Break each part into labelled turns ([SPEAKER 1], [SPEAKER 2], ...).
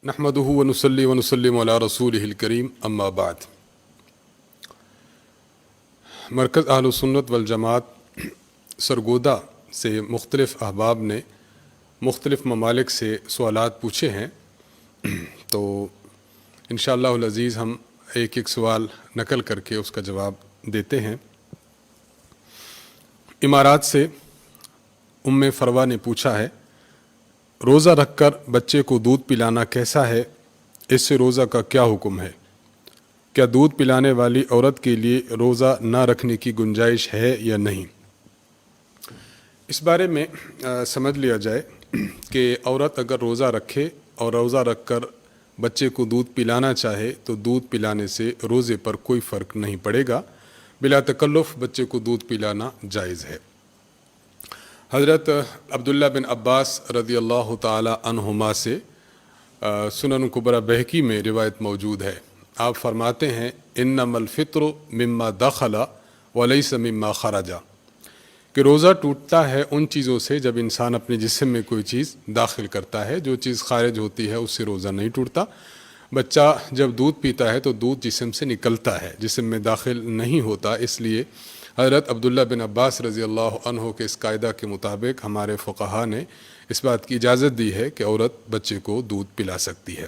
[SPEAKER 1] نحمدہ ونصلی ونسلم علی رسولہ الکریم اما بعد۔ مرکز اہل سنت والجماعت سرگودا سے مختلف احباب نے مختلف ممالک سے سوالات پوچھے ہیں، تو انشاءاللہ العزیز ہم ایک ایک سوال نقل کر کے اس کا جواب دیتے ہیں۔ امارات سے ام فروا نے پوچھا ہے، روزہ رکھ کر بچے کو دودھ پلانا کیسا ہے؟ اس سے روزہ کا کیا حکم ہے؟ کیا دودھ پلانے والی عورت کے لیے روزہ نہ رکھنے کی گنجائش ہے یا نہیں؟ اس بارے میں سمجھ لیا جائے کہ عورت اگر روزہ رکھے اور روزہ رکھ کر بچے کو دودھ پلانا چاہے تو دودھ پلانے سے روزے پر کوئی فرق نہیں پڑے گا، بلا تکلف بچے کو دودھ پلانا جائز ہے۔ حضرت عبداللہ بن عباس رضی اللہ تعالی عنہما سے سنن کبری بہقی میں روایت موجود ہے۔ آپ فرماتے ہیں، انما الفطر مما دخل ولیس مما خرج، کہ روزہ ٹوٹتا ہے ان چیزوں سے جب انسان اپنے جسم میں کوئی چیز داخل کرتا ہے، جو چیز خارج ہوتی ہے اس سے روزہ نہیں ٹوٹتا۔ بچہ جب دودھ پیتا ہے تو دودھ جسم سے نکلتا ہے، جسم میں داخل نہیں ہوتا، اس لیے حضرت عبداللہ بن عباس رضی اللہ عنہ کے اس قاعدہ کے مطابق ہمارے فقہا نے اس بات کی اجازت دی ہے کہ عورت بچے کو دودھ پلا سکتی ہے۔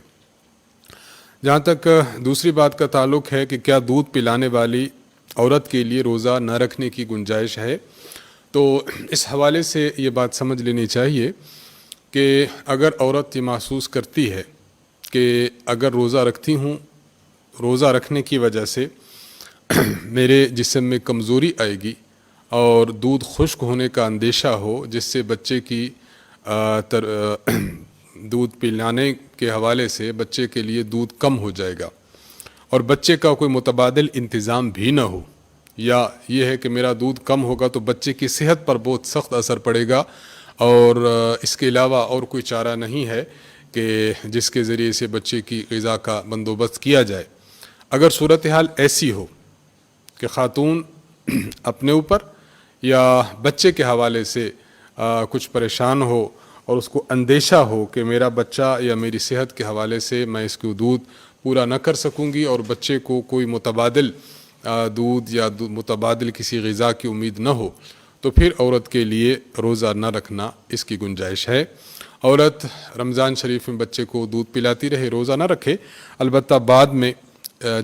[SPEAKER 1] جہاں تک دوسری بات کا تعلق ہے کہ کیا دودھ پلانے والی عورت کے لیے روزہ نہ رکھنے کی گنجائش ہے، تو اس حوالے سے یہ بات سمجھ لینی چاہیے کہ اگر عورت یہ محسوس کرتی ہے کہ اگر روزہ رکھتی ہوں، روزہ رکھنے کی وجہ سے میرے جسم میں کمزوری آئے گی اور دودھ خشک ہونے کا اندیشہ ہو، جس سے بچے کی دودھ پلانے کے حوالے سے بچے کے لیے دودھ کم ہو جائے گا اور بچے کا کوئی متبادل انتظام بھی نہ ہو، یا یہ ہے کہ میرا دودھ کم ہوگا تو بچے کی صحت پر بہت سخت اثر پڑے گا اور اس کے علاوہ اور کوئی چارہ نہیں ہے کہ جس کے ذریعے سے بچے کی غذا کا بندوبست کیا جائے۔ اگر صورتحال ایسی ہو کہ خاتون اپنے اوپر یا بچے کے حوالے سے کچھ پریشان ہو اور اس کو اندیشہ ہو کہ میرا بچہ یا میری صحت کے حوالے سے میں اس کو دودھ پورا نہ کر سکوں گی اور بچے کو کوئی متبادل دودھ یا متبادل کسی غذا کی امید نہ ہو، تو پھر عورت کے لیے روزہ نہ رکھنا اس کی گنجائش ہے۔ عورت رمضان شریف میں بچے کو دودھ پلاتی رہے، روزہ نہ رکھے، البتہ بعد میں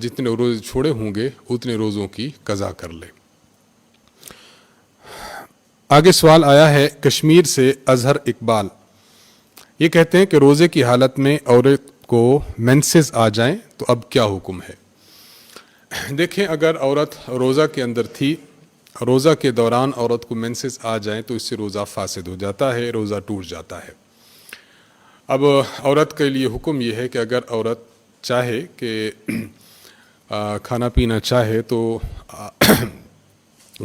[SPEAKER 1] جتنے روزے چھوڑے ہوں گے اتنے روزوں کی قضا کر لے۔ آگے سوال آیا ہے کشمیر سے اظہر اقبال، یہ کہتے ہیں کہ روزے کی حالت میں عورت کو مینسز آ جائیں تو اب کیا حکم ہے؟ دیکھیں، اگر عورت روزہ کے اندر تھی، روزہ کے دوران عورت کو مینسز آ جائیں تو اس سے روزہ فاسد ہو جاتا ہے، روزہ ٹوٹ جاتا ہے۔ اب عورت کے لیے حکم یہ ہے کہ اگر عورت چاہے کہ کھانا پینا چاہے تو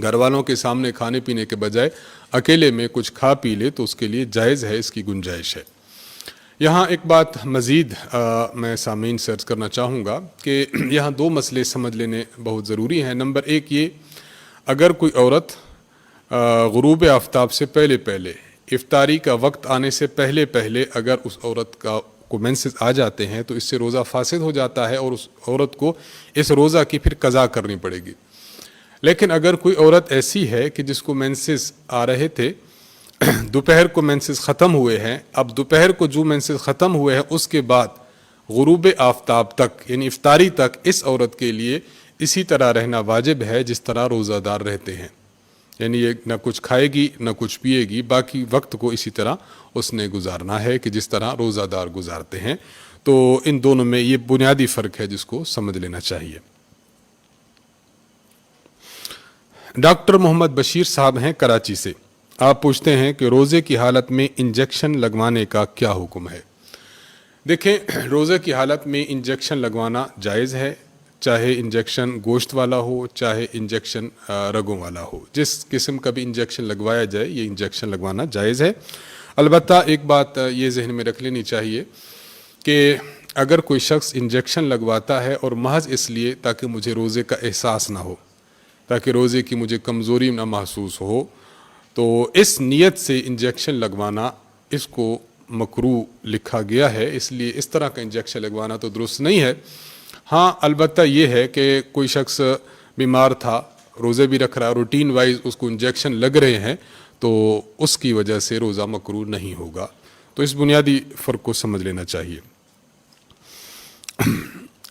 [SPEAKER 1] گھر والوں کے سامنے کھانے پینے کے بجائے اکیلے میں کچھ کھا پی لے تو اس کے لیے جائز ہے، اس کی گنجائش ہے۔ یہاں ایک بات مزید میں سامعین سے عرض کرنا چاہوں گا کہ یہاں دو مسئلے سمجھ لینے بہت ضروری ہیں۔ نمبر ایک یہ، اگر کوئی عورت غروب آفتاب سے پہلے افطاری کا وقت آنے سے پہلے اگر اس عورت کو مینسز آ جاتے ہیں تو اس سے روزہ فاسد ہو جاتا ہے اور اس عورت کو اس روزہ کی پھر قضا کرنی پڑے گی۔ لیکن اگر کوئی عورت ایسی ہے کہ جس کو مینسز آ رہے تھے، دوپہر کو مینسز ختم ہوئے ہیں، اب دوپہر کو جو مینسز ختم ہوئے ہیں اس کے بعد غروب آفتاب تک یعنی افطاری تک اس عورت کے لیے اسی طرح رہنا واجب ہے جس طرح روزہ دار رہتے ہیں، یعنی یہ نہ کچھ کھائے گی نہ کچھ پیے گی، باقی وقت کو اسی طرح اس نے گزارنا ہے کہ جس طرح روزہ دار گزارتے ہیں۔ تو ان دونوں میں یہ بنیادی فرق ہے جس کو سمجھ لینا چاہیے۔ ڈاکٹر محمد بشیر صاحب ہیں کراچی سے، آپ پوچھتے ہیں کہ روزے کی حالت میں انجیکشن لگوانے کا کیا حکم ہے؟ دیکھیں، روزے کی حالت میں انجیکشن لگوانا جائز ہے، چاہے انجیکشن گوشت والا ہو چاہے انجیکشن رگوں والا ہو، جس قسم کا بھی انجیکشن لگوایا جائے یہ انجیکشن لگوانا جائز ہے۔ البتہ ایک بات یہ ذہن میں رکھ لینی چاہیے کہ اگر کوئی شخص انجیکشن لگواتا ہے اور محض اس لیے تاکہ مجھے روزے کا احساس نہ ہو، تاکہ روزے کی مجھے کمزوری نہ محسوس ہو، تو اس نیت سے انجیکشن لگوانا اس کو مکروہ لکھا گیا ہے، اس لیے اس طرح کا انجیکشن لگوانا تو درست نہیں ہے۔ ہاں البتہ یہ ہے کہ کوئی شخص بیمار تھا، روزے بھی رکھ رہا ہے، روٹین وائز اس کو انجیکشن لگ رہے ہیں، تو اس کی وجہ سے روزہ مکروہ نہیں ہوگا۔ تو اس بنیادی فرق کو سمجھ لینا چاہیے۔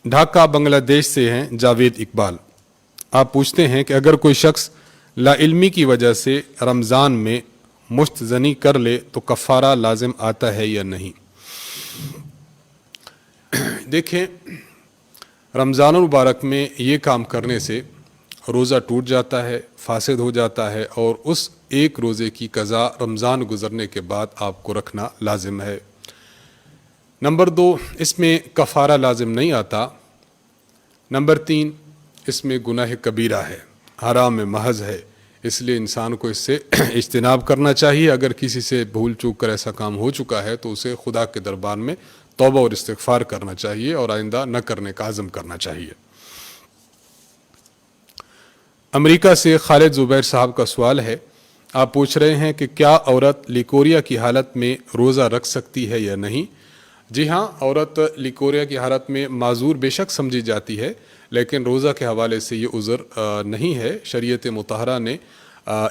[SPEAKER 1] ڈھاکہ بنگلہ دیش سے ہیں جاوید اقبال، آپ پوچھتے ہیں کہ اگر کوئی شخص لا علمی کی وجہ سے رمضان میں مشت زنی کر لے تو کفارہ لازم آتا ہے یا نہیں؟ دیکھیں، رمضان المبارک میں یہ کام کرنے سے روزہ ٹوٹ جاتا ہے، فاسد ہو جاتا ہے، اور اس ایک روزے کی قضا رمضان گزرنے کے بعد آپ کو رکھنا لازم ہے۔ نمبر 2، اس میں کفارہ لازم نہیں آتا۔ نمبر 3، اس میں گناہ کبیرہ ہے، حرام محض ہے، اس لیے انسان کو اس سے اجتناب کرنا چاہیے۔ اگر کسی سے بھول چوک کر ایسا کام ہو چکا ہے تو اسے خدا کے دربار میں توبہ اور استغفار کرنا چاہیے اور آئندہ نہ کرنے کا عزم کرنا چاہیے۔ امریکہ سے خالد زبیر صاحب کا سوال ہے، آپ پوچھ رہے ہیں کہ کیا عورت لیکوریا کی حالت میں روزہ رکھ سکتی ہے یا نہیں؟ جی ہاں، عورت لیکوریا کی حالت میں معذور بے شک سمجھی جاتی ہے، لیکن روزہ کے حوالے سے یہ عذر نہیں ہے۔ شریعت مطہرہ نے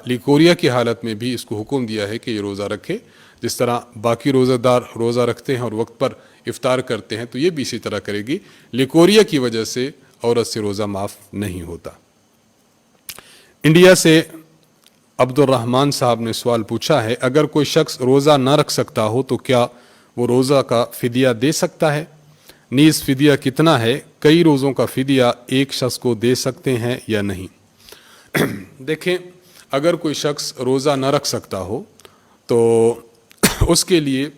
[SPEAKER 1] لیکوریا کی حالت میں بھی اس کو حکم دیا ہے کہ یہ روزہ رکھے، جس طرح باقی روزہ دار روزہ رکھتے ہیں اور وقت پر افطار کرتے ہیں، تو یہ بھی اسی طرح کرے گی۔ لیکوریا کی وجہ سے عورت سے روزہ معاف نہیں ہوتا۔ انڈیا سے عبد الرحمن صاحب نے سوال پوچھا ہے، اگر کوئی شخص روزہ نہ رکھ سکتا ہو تو کیا وہ روزہ کا فدیہ دے سکتا ہے؟ نیز فدیہ کتنا ہے؟ کئی روزوں کا فدیہ ایک شخص کو دے سکتے ہیں یا نہیں؟ دیکھیں، اگر کوئی شخص روزہ نہ رکھ سکتا ہو تو اس کے لیے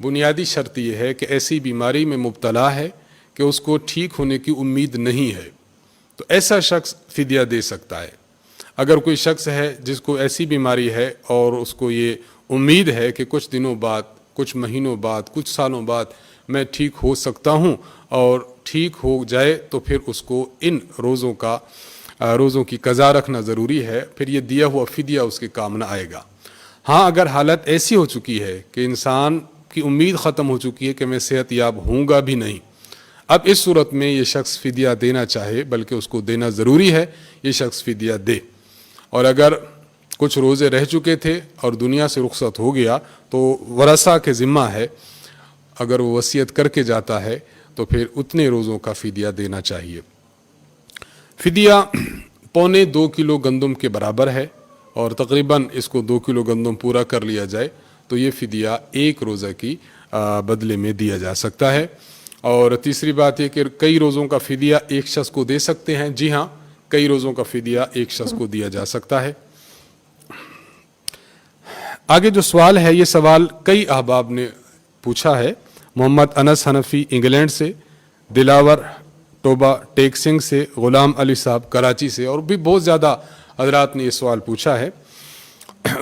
[SPEAKER 1] بنیادی شرط یہ ہے کہ ایسی بیماری میں مبتلا ہے کہ اس کو ٹھیک ہونے کی امید نہیں ہے، تو ایسا شخص فدیہ دے سکتا ہے۔ اگر کوئی شخص ہے جس کو ایسی بیماری ہے اور اس کو یہ امید ہے کہ کچھ دنوں بعد، کچھ مہینوں بعد، کچھ سالوں بعد میں ٹھیک ہو سکتا ہوں، اور ٹھیک ہو جائے تو پھر اس کو ان روزوں کی قضا رکھنا ضروری ہے، پھر یہ دیا ہوا فدیہ اس کے کام نہ آئے گا۔ ہاں اگر حالت ایسی ہو چکی ہے کہ انسان کی امید ختم ہو چکی ہے کہ میں صحت یاب ہوں گا بھی نہیں، اب اس صورت میں یہ شخص فدیہ دینا چاہے، بلکہ اس کو دینا ضروری ہے، یہ شخص فدیہ دے۔ اور اگر کچھ روزے رہ چکے تھے اور دنیا سے رخصت ہو گیا تو ورثہ کے ذمہ ہے، اگر وہ وصیت کر کے جاتا ہے تو پھر اتنے روزوں کا فدیہ دینا چاہیے۔ فدیہ 1.25 کلو گندم کے برابر ہے، اور تقریباً اس کو 2 کلو گندم پورا کر لیا جائے تو یہ فدیہ ایک روزہ کی بدلے میں دیا جا سکتا ہے۔ اور تیسری بات یہ کہ کئی روزوں کا فدیہ ایک شخص کو دے سکتے ہیں۔ جی ہاں، کئی روزوں کا فدیہ ایک شخص کو دیا جا سکتا ہے۔ آگے جو سوال ہے، یہ سوال کئی احباب نے پوچھا ہے۔ محمد انس حنفی انگلینڈ سے، دلاور ٹوبا ٹیک سنگھ سے، غلام علی صاحب کراچی سے، اور بھی بہت زیادہ حضرات نے یہ سوال پوچھا ہے۔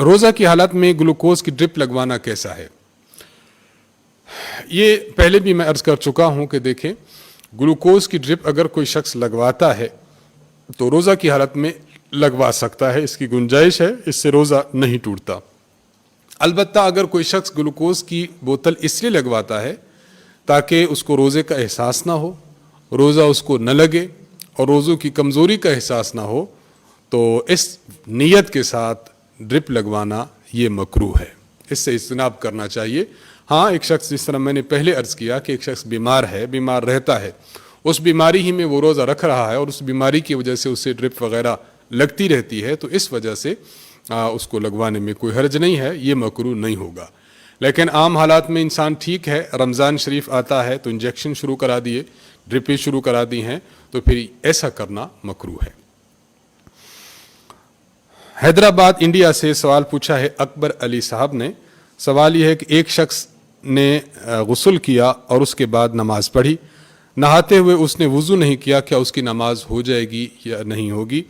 [SPEAKER 1] روزہ کی حالت میں گلوکوز کی ڈرپ لگوانا کیسا ہے؟ یہ پہلے بھی میں عرض کر چکا ہوں کہ دیکھیں، گلوکوز کی ڈرپ اگر کوئی شخص لگواتا ہے تو روزہ کی حالت میں لگوا سکتا ہے، اس کی گنجائش ہے، اس سے روزہ نہیں ٹوٹتا۔ البتہ اگر کوئی شخص گلوکوز کی بوتل اس لیے لگواتا ہے تاکہ اس کو روزے کا احساس نہ ہو، روزہ اس کو نہ لگے اور روزوں کی کمزوری کا احساس نہ ہو، تو اس نیت کے ساتھ ڈرپ لگوانا یہ مکروہ ہے، اس سے اجتناب کرنا چاہیے۔ ہاں، ایک شخص، جس طرح میں نے پہلے عرض کیا کہ ایک شخص بیمار ہے، بیمار رہتا ہے، اس بیماری ہی میں وہ روزہ رکھ رہا ہے اور اس بیماری کی وجہ سے اسے ڈرپ وغیرہ لگتی رہتی ہے، تو اس وجہ سے اس کو لگوانے میں کوئی حرج نہیں ہے، یہ مکروہ نہیں ہوگا۔ لیکن عام حالات میں انسان ٹھیک ہے، رمضان شریف آتا ہے تو انجیکشن شروع کرا دیے، ڈرپیں شروع کرا دی ہیں، تو پھر ایسا کرنا مکروہ ہے۔ حیدرآباد انڈیا سے سوال پوچھا ہے اکبر علی صاحب نے۔ سوال یہ ہے کہ ایک شخص نے غسل کیا اور اس کے بعد نماز پڑھی، نہاتے ہوئے اس نے وضو نہیں کیا، کیا اس کی نماز ہو جائے گی یا نہیں ہوگی؟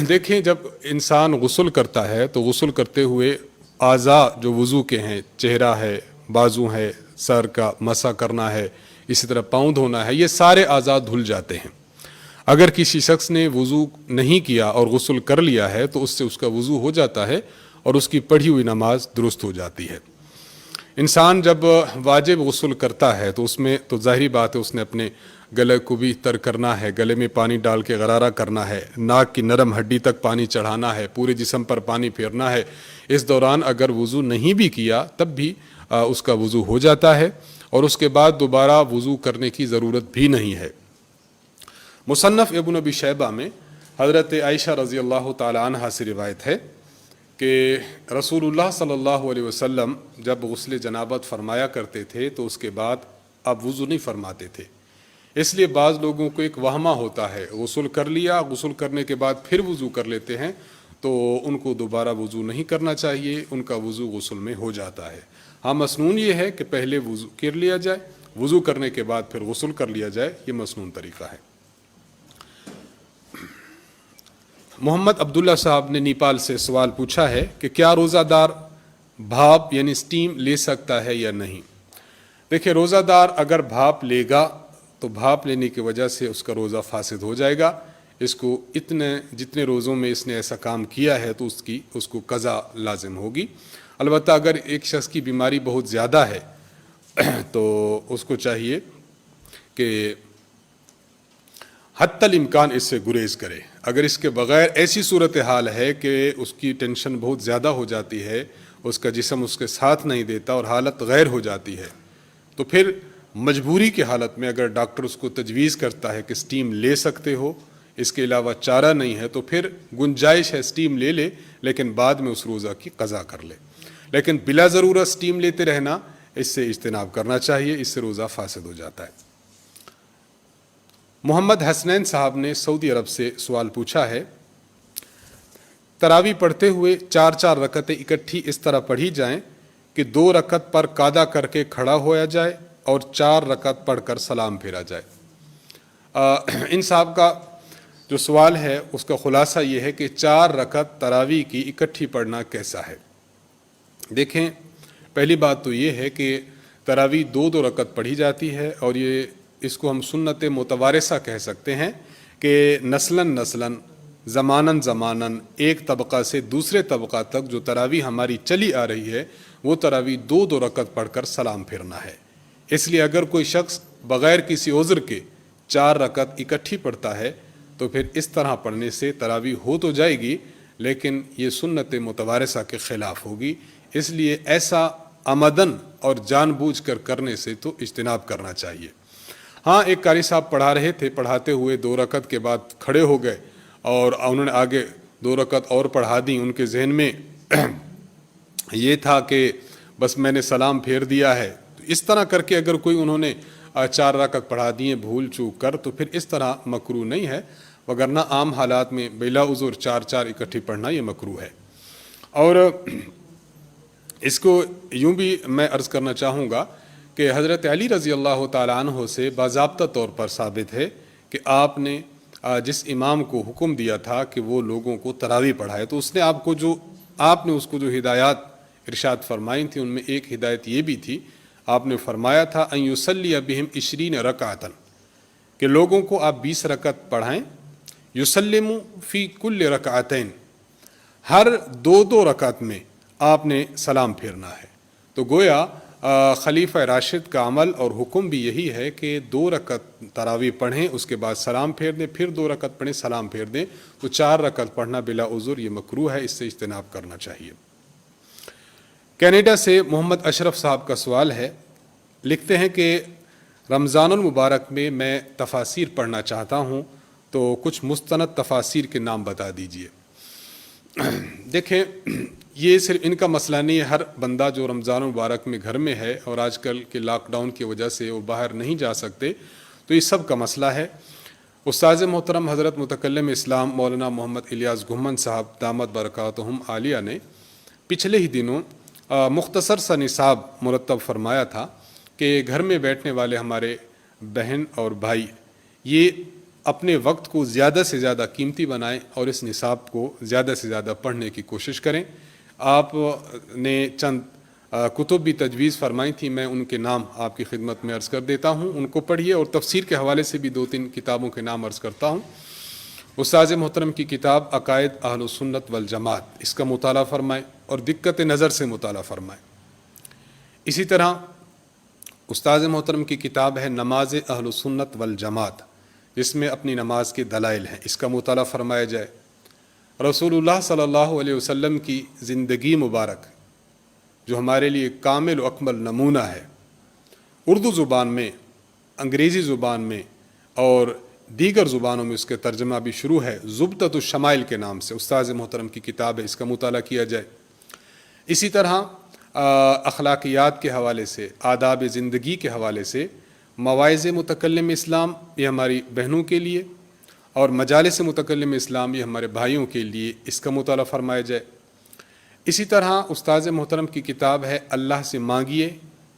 [SPEAKER 1] دیکھیں، جب انسان غسل کرتا ہے تو غسل کرتے ہوئے اعضاء جو وضو کے ہیں، چہرہ ہے، بازو ہے، سر کا مسح کرنا ہے، اسی طرح پاؤں دھونا ہے، یہ سارے اعضاء دھل جاتے ہیں۔ اگر کسی شخص نے وضو نہیں کیا اور غسل کر لیا ہے تو اس سے اس کا وضو ہو جاتا ہے اور اس کی پڑھی ہوئی نماز درست ہو جاتی ہے۔ انسان جب واجب غسل کرتا ہے تو اس میں تو ظاہری بات ہے اس نے اپنے گلے کو بھی تر کرنا ہے، گلے میں پانی ڈال کے غرارہ کرنا ہے، ناک کی نرم ہڈی تک پانی چڑھانا ہے، پورے جسم پر پانی پھیرنا ہے۔ اس دوران اگر وضو نہیں بھی کیا تب بھی اس کا وضو ہو جاتا ہے، اور اس کے بعد دوبارہ وضو کرنے کی ضرورت بھی نہیں ہے۔ مصنف ابن ابی شیبہ میں حضرت عائشہ رضی اللہ تعالی عنہا سے روایت ہے کہ رسول اللہ صلی اللہ علیہ وسلم جب غسل جنابت فرمایا کرتے تھے تو اس کے بعد اب وضو نہیں فرماتے تھے۔ اس لیے بعض لوگوں کو ایک وہمہ ہوتا ہے، غسل کر لیا، غسل کرنے کے بعد پھر وضو کر لیتے ہیں، تو ان کو دوبارہ وضو نہیں کرنا چاہیے، ان کا وضو غسل میں ہو جاتا ہے۔ ہاں، مسنون یہ ہے کہ پہلے وضو کر لیا جائے، وضو کرنے کے بعد پھر غسل کر لیا جائے، یہ مسنون طریقہ ہے۔ محمد عبداللہ صاحب نے نیپال سے سوال پوچھا ہے کہ کیا روزہ دار بھاپ یعنی سٹیم لے سکتا ہے یا نہیں؟ دیکھیں، روزہ دار اگر بھاپ لے گا تو بھاپ لینے کی وجہ سے اس کا روزہ فاسد ہو جائے گا۔ اس کو جتنے روزوں میں اس نے ایسا کام کیا ہے تو اس کو قضا لازم ہوگی۔ البتہ اگر ایک شخص کی بیماری بہت زیادہ ہے تو اس کو چاہیے کہ حتی الامکان اس سے گریز کرے۔ اگر اس کے بغیر ایسی صورتحال ہے کہ اس کی ٹینشن بہت زیادہ ہو جاتی ہے، اس کا جسم اس کے ساتھ نہیں دیتا اور حالت غیر ہو جاتی ہے، تو پھر مجبوری کی حالت میں اگر ڈاکٹر اس کو تجویز کرتا ہے کہ سٹیم لے سکتے ہو، اس کے علاوہ چارہ نہیں ہے، تو پھر گنجائش ہے سٹیم لے لے، لیکن بعد میں اس روزہ کی قضا کر لے۔ لیکن بلا ضرورت سٹیم لیتے رہنا، اس سے اجتناب کرنا چاہیے، اس سے روزہ فاسد ہو جاتا ہے۔ محمد حسنین صاحب نے سعودی عرب سے سوال پوچھا ہے، تراویح پڑھتے ہوئے 4 رکعتیں اکٹھی اس طرح پڑھی جائیں کہ 2 رکعت پر قعدہ کر کے کھڑا ہویا جائے اور 4 رکعت پڑھ کر سلام پھیرا جائے۔ ان صاحب کا جو سوال ہے اس کا خلاصہ یہ ہے کہ 4 رکعت تراویح کی اکٹھی پڑھنا کیسا ہے؟ دیکھیں، پہلی بات تو یہ ہے کہ تراویح 2 رکعت پڑھی جاتی ہے، اور اس کو ہم سنت متوارثہ کہہ سکتے ہیں کہ نسلاً زماناً ایک طبقہ سے دوسرے طبقہ تک جو تراویح ہماری چلی آ رہی ہے وہ تراویح 2 رکعت پڑھ کر سلام پھیرنا ہے۔ اس لیے اگر کوئی شخص بغیر کسی عذر کے 4 رکعت اکٹھی پڑھتا ہے تو پھر اس طرح پڑھنے سے تراویح ہو تو جائے گی، لیکن یہ سنت متوارثہ کے خلاف ہوگی۔ اس لیے ایسا عمدن اور جان بوجھ کر کرنے سے تو اجتناب کرنا چاہیے۔ ہاں، ایک قاری صاحب پڑھا رہے تھے، پڑھاتے ہوئے 2 رکعت کے بعد کھڑے ہو گئے اور انہوں نے آگے 2 رکعت اور پڑھا دی۔ ان کے ذہن میں یہ تھا کہ بس میں نے سلام پھیر دیا ہے۔ اس طرح کر کے اگر کوئی انہوں نے 4 رکعت پڑھا دیے بھول چوک کر، تو پھر اس طرح مکروہ نہیں ہے، وگرنہ عام حالات میں بلا عذر 4 اکٹھی پڑھنا یہ مکروہ ہے۔ اور اس کو یوں بھی میں عرض کرنا چاہوں گا کہ حضرت علی رضی اللہ تعالیٰ عنہ سے باضابطہ طور پر ثابت ہے کہ آپ نے جس امام کو حکم دیا تھا کہ وہ لوگوں کو تراویح پڑھائے، تو اس نے آپ نے اس کو جو ہدایات ارشاد فرمائی تھیں ان میں ایک ہدایت یہ بھی تھی، آپ نے فرمایا تھا ان یصلی بہم 20 رکعۃ، کہ لوگوں کو آپ 20 رکعت پڑھائیں، یسلم فی کل رکعتین، ہر 2 رکعت میں آپ نے سلام پھیرنا ہے۔ تو گویا خلیفہ راشد کا عمل اور حکم بھی یہی ہے کہ 2 رکعت تراویح پڑھیں، اس کے بعد سلام پھیر دیں، پھر 2 رکعت پڑھیں، سلام پھیر دیں۔ تو 4 رکعت پڑھنا بلا عذر یہ مکروہ ہے، اس سے اجتناب کرنا چاہیے۔ کینیڈا سے محمد اشرف صاحب کا سوال ہے، لکھتے ہیں کہ رمضان المبارک میں میں تفاسیر پڑھنا چاہتا ہوں، تو کچھ مستند تفاسیر کے نام بتا دیجئے۔ دیکھیں، یہ صرف ان کا مسئلہ نہیں ہے، ہر بندہ جو رمضان المبارک میں گھر میں ہے اور آج کل کے لاک ڈاؤن کی وجہ سے وہ باہر نہیں جا سکتے، تو یہ سب کا مسئلہ ہے۔ استاذ محترم حضرت متکلم اسلام مولانا محمد الیاس گھمن صاحب دامت برکاتہم عالیہ نے پچھلے ہی دنوں مختصر سا نصاب مرتب فرمایا تھا کہ گھر میں بیٹھنے والے ہمارے بہن اور بھائی یہ اپنے وقت کو زیادہ سے زیادہ قیمتی بنائیں اور اس نصاب کو زیادہ سے زیادہ پڑھنے کی کوشش کریں۔ آپ نے چند کتب بھی تجویز فرمائی تھی، میں ان کے نام آپ کی خدمت میں عرض کر دیتا ہوں، ان کو پڑھیے، اور تفسیر کے حوالے سے بھی 2-3 کتابوں کے نام عرض کرتا ہوں۔ استاذ محترم کی کتاب عقائد اہل السنت والجماعت، اس کا مطالعہ فرمائیں اور دقت نظر سے مطالعہ فرمائیں۔ اسی طرح استاذ محترم کی کتاب ہے نماز اہل سنت والجماعت، جس میں اپنی نماز کے دلائل ہیں، اس کا مطالعہ فرمایا جائے۔ رسول اللہ صلی اللہ علیہ وسلم کی زندگی مبارک جو ہمارے لیے کامل و اکمل نمونہ ہے، اردو زبان میں، انگریزی زبان میں اور دیگر زبانوں میں اس کے ترجمہ بھی شروع ہے، ضبطۃ الشمائل کے نام سے استاذ محترم کی کتاب ہے، اس کا مطالعہ کیا جائے۔ اسی طرح اخلاقیات کے حوالے سے، آداب زندگی کے حوالے سے مواعظ متکلم اسلام یہ ہماری بہنوں کے لیے، اور مجالس متکلم اسلام یہ ہمارے بھائیوں کے لیے، اس کا مطالعہ فرمایا جائے۔ اسی طرح استاذ محترم کی کتاب ہے اللہ سے مانگیے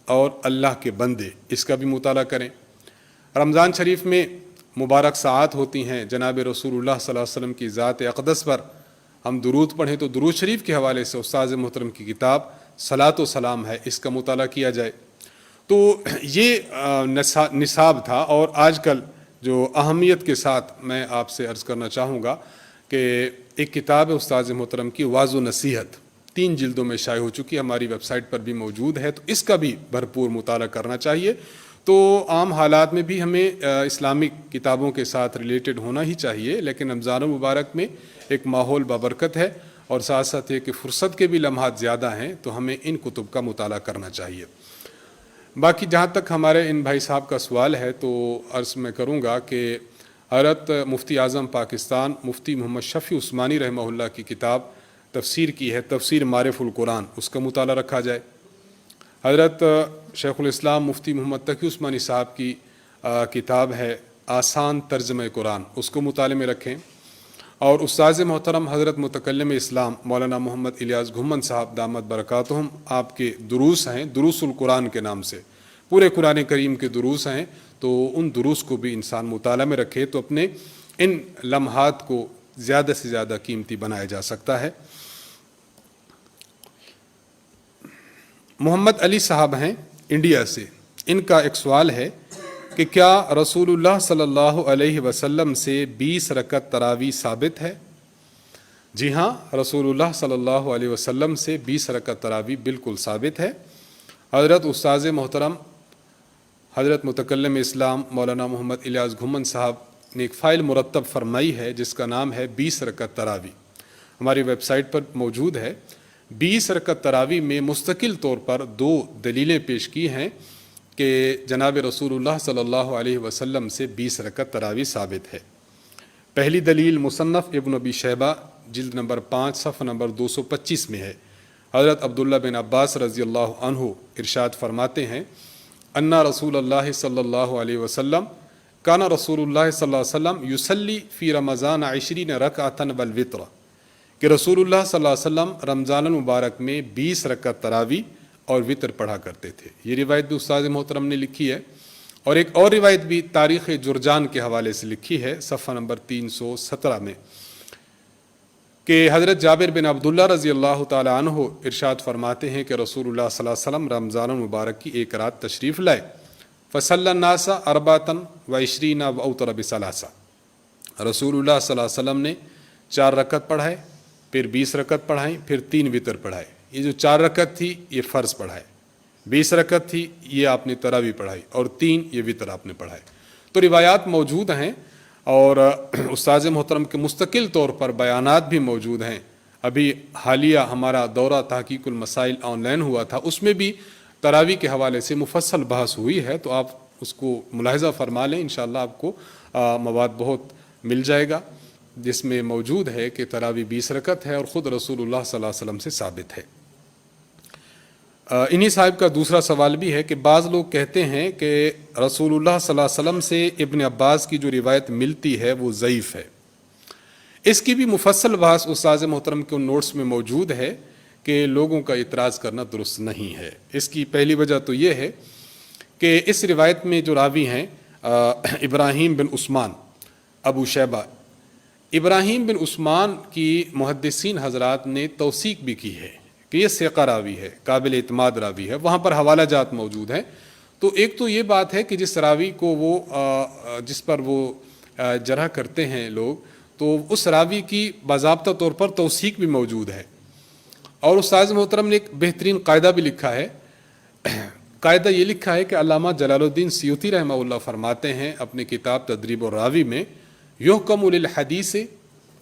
[SPEAKER 1] اور اللہ کے بندے، اس کا بھی مطالعہ کریں۔ رمضان شریف میں مبارک ساعات ہوتی ہیں، جناب رسول اللہ صلی اللہ علیہ وسلم کی ذات اقدس پر ہم درود پڑھیں تو درود شریف کے حوالے سے استاذ محترم کی کتاب صلاۃ و سلام ہے، اس کا مطالعہ کیا جائے۔ تو یہ نصاب تھا، اور آج کل جو اہمیت کے ساتھ میں آپ سے عرض کرنا چاہوں گا کہ ایک کتاب ہے استاذ محترم کی واعظ و نصیحت، 3 جلدوں میں شائع ہو چکی ہے، ہماری ویب سائٹ پر بھی موجود ہے، تو اس کا بھی بھرپور مطالعہ کرنا چاہیے۔ تو عام حالات میں بھی ہمیں اسلامک کتابوں کے ساتھ ریلیٹڈ ہونا ہی چاہیے، لیکن رمضان المبارک میں ایک ماحول بابرکت ہے، اور ساتھ ساتھ یہ کہ فرصت کے بھی لمحات زیادہ ہیں، تو ہمیں ان کتب کا مطالعہ کرنا چاہیے۔ باقی جہاں تک ہمارے ان بھائی صاحب کا سوال ہے تو عرض میں کروں گا کہ حضرت مفتی اعظم پاکستان مفتی محمد شفیع عثمانی رحمہ اللہ کی کتاب تفسیر کی ہے، تفسیر معرف القرآن، اس کا مطالعہ رکھا جائے۔ حضرت شیخ الاسلام مفتی محمد تقی عثمانی صاحب کی کتاب ہے آسان ترجمہ قرآن، اس کو مطالعے میں رکھیں۔ اور استاذ محترم حضرت متکلم اسلام مولانا محمد الیاس گھمن صاحب دامت برکاتہم، آپ کے دروس ہیں، دروس القرآن کے نام سے، پورے قرآن کریم کے دروس ہیں، تو ان دروس کو بھی انسان مطالعہ میں رکھے تو اپنے ان لمحات کو زیادہ سے زیادہ قیمتی بنایا جا سکتا ہے۔ محمد علی صاحب ہیں انڈیا سے، ان کا ایک سوال ہے کہ کیا رسول اللہ صلی اللہ علیہ وسلم سے 20 رکعت تراویح ثابت ہے؟ جی ہاں، رسول اللہ صلی اللہ علیہ وسلم سے 20 رکعت تراویح بالکل ثابت ہے۔ حضرت استاذ محترم حضرت متکلم اسلام مولانا محمد الیاس گھمن صاحب نے ایک فائل مرتب فرمائی ہے جس کا نام ہے 20 رکعت تراویح، ہماری ویب سائٹ پر موجود ہے۔ 20 رکعت تراویح میں مستقل طور پر 2 دلیلیں پیش کی ہیں کہ جناب رسول اللہ صلی اللہ علیہ وسلم سے 20 رکعت تراویح ثابت ہے۔ پہلی دلیل مصنف ابن ابی شیبہ جلد نمبر 5 صفحہ نمبر 225 میں ہے۔ حضرت عبداللہ بن عباس رضی اللہ عنہ ارشاد فرماتے ہیں انا رسول اللہ صلی اللہ علیہ وسلم کان رسول اللہ صلی اللہ علیہ وسلم یصلی فی رمضان 20 رکعۃ والوتر، کہ رسول اللہ صلی اللہ علیہ وسلم رمضان المبارک میں 20 رکعت تراویح اور وطر پڑھا کرتے تھے۔ یہ روایت بھی استاد محترم نے لکھی ہے، اور ایک اور روایت بھی تاریخ جرجان کے حوالے سے لکھی ہے صفحہ نمبر 317 میں، کہ حضرت جابر بن عبداللہ رضی اللہ تعالی عنہ ارشاد فرماتے ہیں کہ رسول اللہ صلی اللہ علیہ وسلم رمضان المبارک کی ایک رات تشریف لائے، فصلی الناس 24 واوتر ب3، رسول اللہ صلی اللہ علیہ وسلم نے 4 رکعت پڑھائے، پھر 20 رکعت پڑھائیں، پھر 3 وطر پڑھائے۔ یہ جو 4 رکعت تھی یہ فرض پڑھائے، 20 رکعت تھی یہ آپ نے تراویح پڑھائی، اور 3 یہ وطر آپ نے پڑھائے۔ تو روایات موجود ہیں، اور استاذ محترم کے مستقل طور پر بیانات بھی موجود ہیں۔ ابھی حالیہ ہمارا دورہ تحقیق المسائل آن لائن ہوا تھا، اس میں بھی تراویح کے حوالے سے مفصل بحث ہوئی ہے، تو آپ اس کو ملاحظہ فرما لیں، انشاءاللہ آپ کو مواد بہت مل جائے گا، جس میں موجود ہے کہ تراویح 20 رکعت ہے اور خود رسول اللہ صلی اللہ علیہ وسلم سے ثابت ہے۔ انہی صاحب کا دوسرا سوال بھی ہے کہ بعض لوگ کہتے ہیں کہ رسول اللہ صلی اللہ علیہ وسلم سے ابن عباس کی جو روایت ملتی ہے وہ ضعیف ہے۔ اس کی بھی مفصل بحث استاذ محترم کے نوٹس میں موجود ہے کہ لوگوں کا اعتراض کرنا درست نہیں ہے۔ اس کی پہلی وجہ تو یہ ہے کہ اس روایت میں جو راوی ہیں ابراہیم بن عثمان ابو شیبہ، ابراہیم بن عثمان کی محدثین حضرات نے توثیق بھی کی ہے کہ یہ ثقہ راوی ہے، قابل اعتماد راوی ہے، وہاں پر حوالہ جات موجود ہیں۔ تو ایک تو یہ بات ہے کہ جس راوی کو جس پر وہ جرح کرتے ہیں لوگ، تو اس راوی کی باضابطہ طور پر توثیق بھی موجود ہے۔ اور استاذ محترم نے ایک بہترین قاعدہ بھی لکھا ہے باقاعدہ یہ لکھا ہے کہ علامہ جلال الدین سیوطی رحمہ اللہ فرماتے ہیں اپنی کتاب تدریب الراوی میں، یحکم للحدیث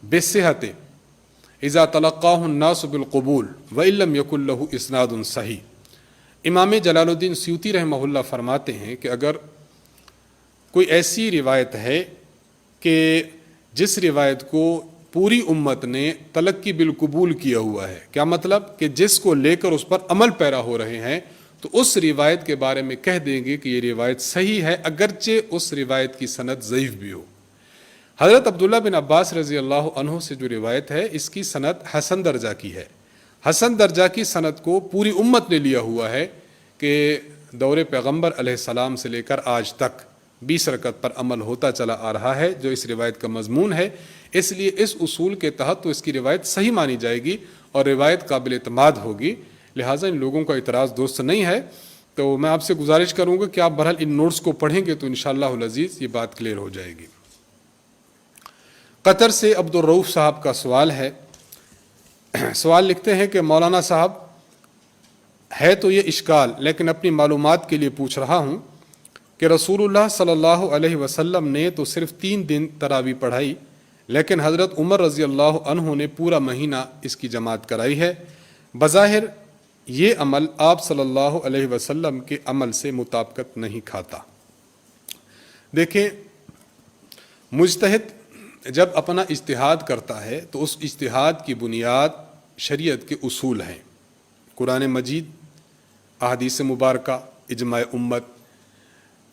[SPEAKER 1] بالصحۃ اذا تلقاہ الناس بالقبول وان لم یکن لہ اسناد صحیح۔ امام جلال الدین سیوطی رحمہ اللہ فرماتے ہیں کہ اگر کوئی ایسی روایت ہے کہ جس روایت کو پوری امت نے تلقی بالقبول کیا ہوا ہے، کیا مطلب کہ جس کو لے کر اس پر عمل پیرا ہو رہے ہیں، تو اس روایت کے بارے میں کہہ دیں گے کہ یہ روایت صحیح ہے اگرچہ اس روایت کی سند ضعیف بھی ہو۔ حضرت عبداللہ بن عباس رضی اللہ عنہ سے جو روایت ہے اس کی سند حسن درجہ کی ہے۔ حسن درجہ کی سند کو پوری امت نے لیا ہوا ہے کہ دور پیغمبر علیہ السلام سے لے کر آج تک 20 رکعت پر عمل ہوتا چلا آ رہا ہے جو اس روایت کا مضمون ہے، اس لیے اس اصول کے تحت تو اس کی روایت صحیح مانی جائے گی اور روایت قابل اعتماد ہوگی، لہٰذا ان لوگوں کا اعتراض درست نہیں ہے۔ تو میں آپ سے گزارش کروں گا کہ آپ بہرحال ان نوٹس کو پڑھیں گے تو انشاءاللہ العزیز یہ بات کلیئر ہو جائے گی۔ قطر سے عبد الرؤف صاحب کا سوال ہے، سوال لکھتے ہیں کہ مولانا صاحب ہے تو یہ اشکال، لیکن اپنی معلومات کے لیے پوچھ رہا ہوں کہ رسول اللہ صلی اللہ علیہ وسلم نے تو صرف 3 دن تراویح پڑھائی، لیکن حضرت عمر رضی اللہ عنہ نے پورا مہینہ اس کی جماعت کرائی ہے۔ بظاہر یہ عمل آپ صلی اللہ علیہ وسلم کے عمل سے مطابقت نہیں کھاتا۔ دیکھیں، مجتہد جب اپنا اجتہاد کرتا ہے تو اس اجتہاد کی بنیاد شریعت کے اصول ہیں، قرآن مجید، احادیث مبارکہ، اجماع امت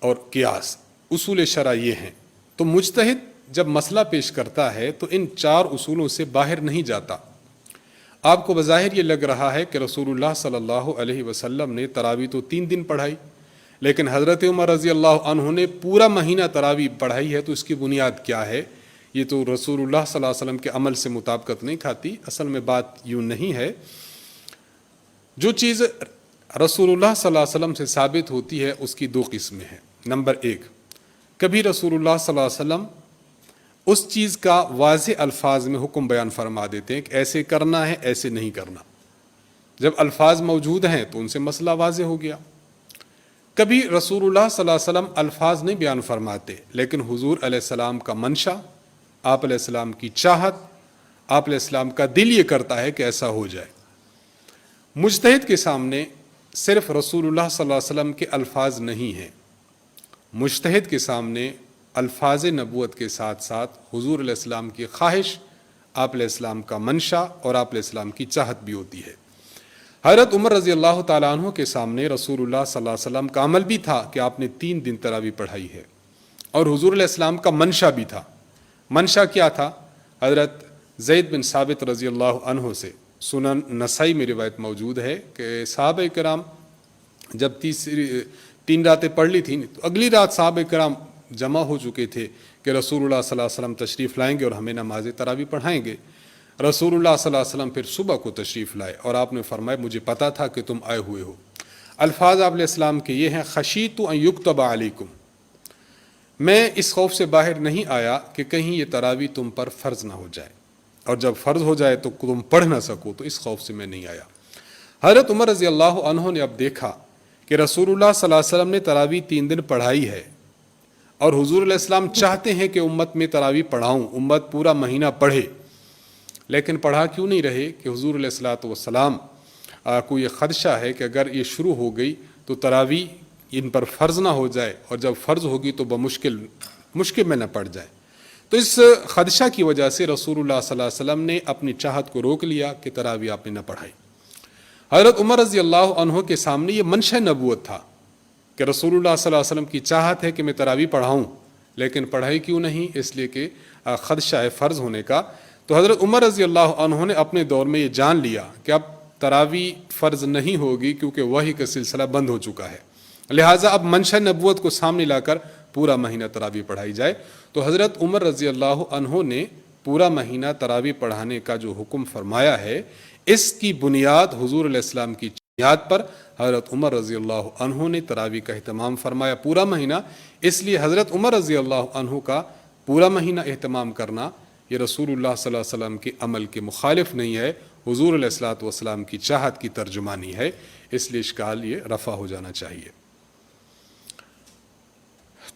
[SPEAKER 1] اور قیاس، اصول شرع یہ ہیں۔ تو مجتہد جب مسئلہ پیش کرتا ہے تو ان 4 اصولوں سے باہر نہیں جاتا۔ آپ کو بظاہر یہ لگ رہا ہے کہ رسول اللہ صلی اللہ علیہ وسلم نے تراویح تو 3 دن پڑھائی، لیکن حضرت عمر رضی اللہ عنہ نے پورا مہینہ تراویح پڑھائی ہے، تو اس کی بنیاد کیا ہے؟ یہ تو رسول اللہ صلی اللہ علیہ وسلم کے عمل سے مطابقت نہیں کھاتی۔ اصل میں بات یوں نہیں ہے، جو چیز رسول اللہ صلی اللہ علیہ وسلم سے ثابت ہوتی ہے اس کی 2 قسمیں ہیں۔ نمبر 1، کبھی رسول اللہ صلی اللہ علیہ وسلم اس چیز کا واضح الفاظ میں حکم بیان فرما دیتے ہیں کہ ایسے کرنا ہے، ایسے نہیں کرنا۔ جب الفاظ موجود ہیں تو ان سے مسئلہ واضح ہو گیا۔ کبھی رسول اللہ صلی اللہ علیہ وسلم الفاظ نہیں بیان فرماتے، لیکن حضور علیہ السلام کا منشا، آپ علیہ السلام کی چاہت، آپ علیہ السلام کا دل یہ کرتا ہے کہ ایسا ہو جائے۔ مجتہد کے سامنے صرف رسول اللہ صلی اللہ علیہ وسلم کے الفاظ نہیں ہیں، مجتہد کے سامنے الفاظ نبوت کے ساتھ ساتھ حضور علیہ السلام کی خواہش، آپ علیہ السلام کا منشا اور آپ علیہ السلام کی چاہت بھی ہوتی ہے۔ حضرت عمر رضی اللہ تعالیٰ عنہ کے سامنے رسول اللہ صلی اللہ علیہ وسلم کا عمل بھی تھا کہ آپ نے 3 دن تراویح پڑھائی ہے، اور حضور علیہ السلام کا منشا بھی تھا۔ منشا کیا تھا؟ حضرت زید بن ثابت رضی اللہ عنہ سے سنن نسائی میں روایت موجود ہے کہ صحابہ کرام جب 3 راتیں پڑھ لی تھیں تو اگلی رات صحابہ کرام جمع ہو چکے تھے کہ رسول اللہ صلی اللہ علیہ وسلم تشریف لائیں گے اور ہمیں نماز تراویح پڑھائیں گے۔ رسول اللہ صلی اللہ علیہ وسلم پھر صبح کو تشریف لائے اور آپ نے فرمایا مجھے پتا تھا کہ تم آئے ہوئے ہو۔ الفاظ آپ علیہ السلام کے یہ ہیں، خشیت ان یکتب علیکم، میں اس خوف سے باہر نہیں آیا کہ کہیں یہ تراویح تم پر فرض نہ ہو جائے، اور جب فرض ہو جائے تو تم پڑھ نہ سکو، تو اس خوف سے میں نہیں آیا۔ حضرت عمر رضی اللہ عنہ نے اب دیکھا کہ رسول اللہ صلی اللہ علیہ وسلم نے تراویح 3 دن پڑھائی ہے، اور حضور علیہ السلام چاہتے ہیں کہ امت میں تراویح پڑھاؤں، امت پورا مہینہ پڑھے، لیکن پڑھا کیوں نہیں رہے؟ کہ حضور علیہ الصلوۃ والسلام کو یہ خدشہ ہے کہ اگر یہ شروع ہو گئی تو تراویح ان پر فرض نہ ہو جائے، اور جب فرض ہوگی تو مشکل میں نہ پڑ جائے۔ تو اس خدشہ کی وجہ سے رسول اللہ صلی اللہ علیہ وسلم نے اپنی چاہت کو روک لیا کہ تراویح آپ نے نہ پڑھائی۔ حضرت عمر رضی اللہ عنہ کے سامنے یہ منشا نبوت تھا کہ رسول اللہ صلی اللہ علیہ وسلم کی چاہت ہے کہ میں تراویح پڑھاؤں، لیکن پڑھائی کیوں نہیں؟ اس لیے کہ خدشہ ہے فرض ہونے کا۔ تو حضرت عمر رضی اللہ عنہ نے اپنے دور میں یہ جان لیا کہ اب تراویح فرض نہیں ہوگی کیونکہ وحی کا سلسلہ بند ہو چکا ہے، لہٰذا اب منشا نبوت کو سامنے لا کر پورا مہینہ تراویح پڑھائی جائے۔ تو حضرت عمر رضی اللہ عنہ نے پورا مہینہ تراویح پڑھانے کا جو حکم فرمایا ہے، اس کی بنیاد حضور علیہ السلام کی بنیاد پر حضرت عمر رضی اللہ عنہ نے تراویح کا اہتمام فرمایا پورا مہینہ۔ اس لیے حضرت عمر رضی اللہ عنہ کا پورا مہینہ اہتمام کرنا یہ رسول اللہ صلی اللہ علیہ وسلم کے عمل کے مخالف نہیں ہے، حضور علیہ الصلوۃ والسلام کی چاہت کی ترجمانی ہے، اس لیے اشکال یہ رفع ہو جانا چاہیے۔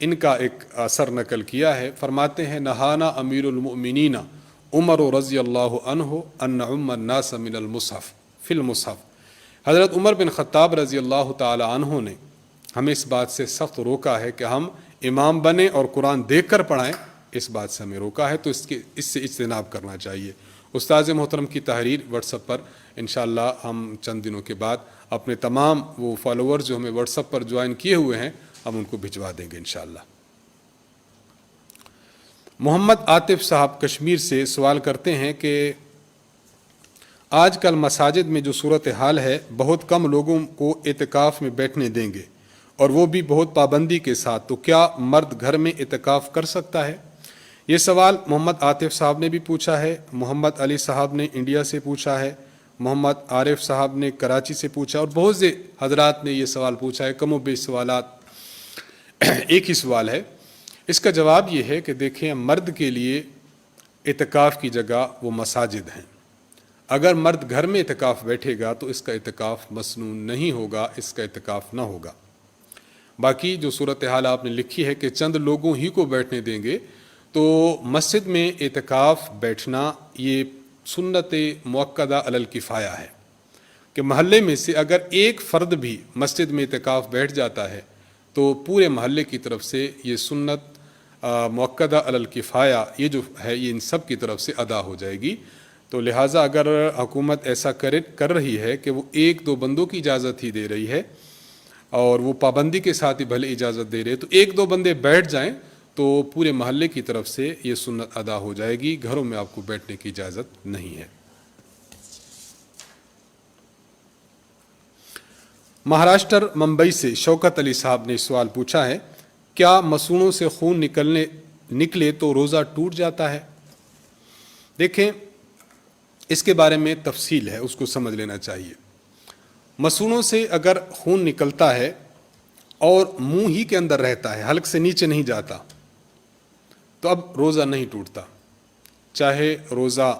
[SPEAKER 1] ان کا ایک اثر نقل کیا ہے. فرماتے ہیں نہانا امیر المؤمنین عمر رضی اللہ عنہ ان نعم الناس من المصحف فی المصحف. حضرت عمر بن خطاب رضی اللہ تعالی عنہ نے ہمیں اس بات سے سخت روکا ہے کہ ہم امام بنیں اور قرآن دیکھ کر پڑھائیں. اس بات سے ہمیں روکا ہے، تو اس سے اجتناب کرنا چاہیے. استاذ محترم کی تحریر واٹس ایپ پر انشاءاللہ ہم چند دنوں کے بعد اپنے تمام وہ فالوورز جو ہمیں واٹس ایپ پر جوائن کیے ہوئے ہیں ہم ان کو بھجوا دیں گے انشاءاللہ. محمد عاطف صاحب کشمیر سے سوال کرتے ہیں کہ آج کل مساجد میں جو صورتحال ہے، بہت کم لوگوں کو اعتکاف میں بیٹھنے دیں گے اور وہ بھی بہت پابندی کے ساتھ، تو کیا مرد گھر میں اعتکاف کر سکتا ہے؟ یہ سوال محمد عاطف صاحب نے بھی پوچھا ہے، محمد علی صاحب نے انڈیا سے پوچھا ہے، محمد عارف صاحب نے کراچی سے پوچھا، اور بہت سے حضرات نے یہ سوال پوچھا ہے. کم و بیش سوالات ایک ہی سوال ہے. اس کا جواب یہ ہے کہ دیکھیں، مرد کے لیے اعتکاف کی جگہ وہ مساجد ہیں. اگر مرد گھر میں اعتکاف بیٹھے گا تو اس کا اعتکاف مسنون نہیں ہوگا، اس کا اعتکاف نہ ہوگا. باقی جو صورتحال آپ نے لکھی ہے کہ چند لوگوں ہی کو بیٹھنے دیں گے، تو مسجد میں اعتکاف بیٹھنا یہ سنت مؤکدہ علی الکفایہ ہے کہ محلے میں سے اگر ایک فرد بھی مسجد میں اعتکاف بیٹھ جاتا ہے تو پورے محلے کی طرف سے یہ سنت مؤکدہ علی الکفایہ یہ جو ہے یہ ان سب کی طرف سے ادا ہو جائے گی. تو لہٰذا اگر حکومت ایسا کر رہی ہے کہ وہ ایک دو بندوں کی اجازت ہی دے رہی ہے اور وہ پابندی کے ساتھ ہی بھلے اجازت دے رہے، تو ایک دو بندے بیٹھ جائیں تو پورے محلے کی طرف سے یہ سنت ادا ہو جائے گی. گھروں میں آپ کو بیٹھنے کی اجازت نہیں ہے. مہاراشٹر ممبئی سے شوکت علی صاحب نے سوال پوچھا ہے، کیا مسونوں سے خون نکلے تو روزہ ٹوٹ جاتا ہے؟ دیکھیں، اس کے بارے میں تفصیل ہے، اس کو سمجھ لینا چاہیے. مسونوں سے اگر خون نکلتا ہے اور منہ ہی کے اندر رہتا ہے، حلق سے نیچے نہیں جاتا، تو اب روزہ نہیں ٹوٹتا. چاہے روزہ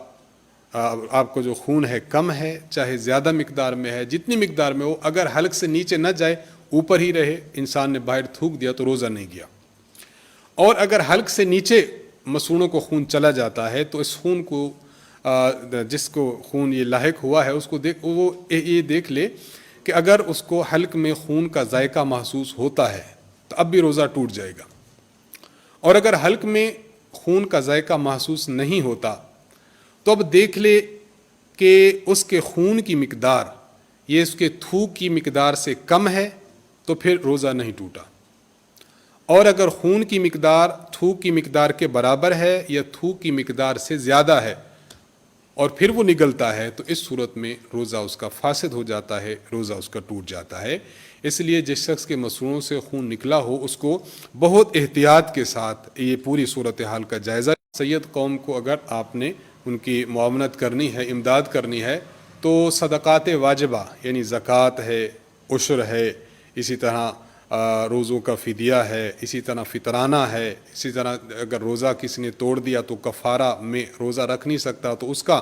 [SPEAKER 1] آپ کو جو خون ہے کم ہے، چاہے زیادہ مقدار میں ہے، جتنی مقدار میں ہو، اگر حلق سے نیچے نہ جائے، اوپر ہی رہے، انسان نے باہر تھوک دیا تو روزہ نہیں گیا. اور اگر حلق سے نیچے مسونوں کو خون چلا جاتا ہے تو اس خون کو جس کو خون یہ لاحق ہوا ہے اس کو وہ یہ دیکھ لے کہ اگر اس کو حلق میں خون کا ذائقہ محسوس ہوتا ہے تو اب بھی روزہ ٹوٹ جائے گا. اور اگر حلق میں خون کا ذائقہ محسوس نہیں ہوتا تو اب دیکھ لے کہ اس کے خون کی مقدار یہ اس کے تھوک کی مقدار سے کم ہے تو پھر روزہ نہیں ٹوٹا. اور اگر خون کی مقدار تھوک کی مقدار کے برابر ہے یا تھوک کی مقدار سے زیادہ ہے اور پھر وہ نگلتا ہے تو اس صورت میں روزہ اس کا فاسد ہو جاتا ہے، روزہ اس کا ٹوٹ جاتا ہے. اس لیے جس شخص کے مسونوں سے خون نکلا ہو اس کو بہت احتیاط کے ساتھ یہ پوری صورتحال کا جائزہ. سید قوم کو اگر آپ نے ان کی معاونت کرنی ہے، امداد کرنی ہے، تو صدقات واجبہ یعنی زکوٰۃ ہے، عشر ہے، اسی طرح روزوں کا فدیہ ہے، اسی طرح فطرانہ ہے، اسی طرح اگر روزہ کسی نے توڑ دیا تو کفارہ میں روزہ رکھ نہیں سکتا تو اس کا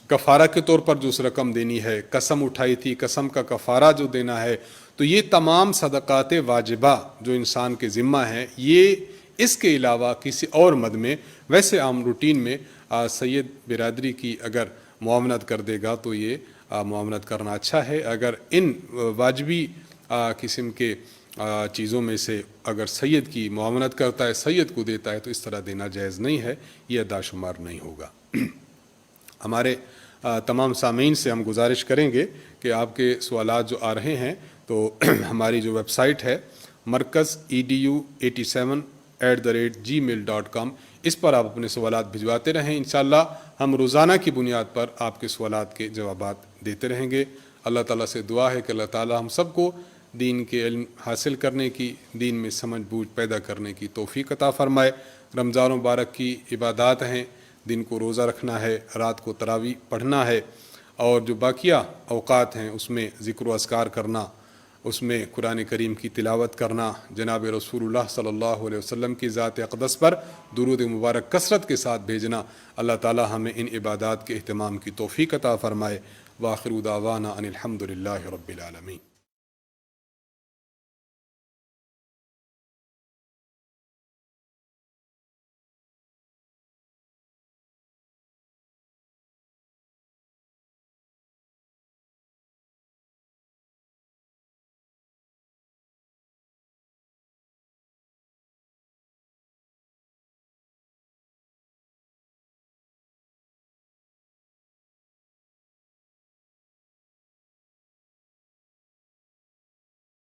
[SPEAKER 1] کفارہ کے طور پر جو اس رقم دینی ہے، قسم اٹھائی تھی قسم کا کفارہ جو دینا ہے، تو یہ تمام صدقات واجبہ جو انسان کے ذمہ ہیں، یہ اس کے علاوہ کسی اور مد میں ویسے عام روٹین میں سید برادری کی اگر معاونت کر دے گا تو یہ معاونت کرنا اچھا ہے. اگر ان واجبی قسم کے چیزوں میں سے اگر سید کی معاونت کرتا ہے، سید کو دیتا ہے، تو اس طرح دینا جائز نہیں ہے، یہ ادا شمار نہیں ہوگا. ہمارے تمام سامعین سے ہم گزارش کریں گے کہ آپ کے سوالات جو آ رہے ہیں تو ہماری جو ویب سائٹ ہے مرکز edu87@gmail.com اس پر آپ اپنے سوالات بھجواتے رہیں. انشاءاللہ ہم روزانہ کی بنیاد پر آپ کے سوالات کے جوابات دیتے رہیں گے. اللہ تعالیٰ سے دعا ہے کہ اللہ تعالیٰ ہم سب کو دین کے علم حاصل کرنے کی، دین میں سمجھ بوجھ پیدا کرنے کی توفیق عطا فرمائے. رمضان مبارک کی عبادات ہیں، دن کو روزہ رکھنا ہے، رات کو تراویح پڑھنا ہے، اور جو باقیہ اوقات ہیں اس میں ذکر و اذکار کرنا، اس میں قرآن کریم کی تلاوت کرنا، جناب رسول اللہ صلی اللہ علیہ وسلم کی ذات اقدس پر درود مبارک کثرت کے ساتھ بھیجنا. اللہ تعالی ہمیں ان عبادات کے اہتمام کی توفیق عطا فرمائے. وآخر دعوانا ان الحمد للہ رب العالمین.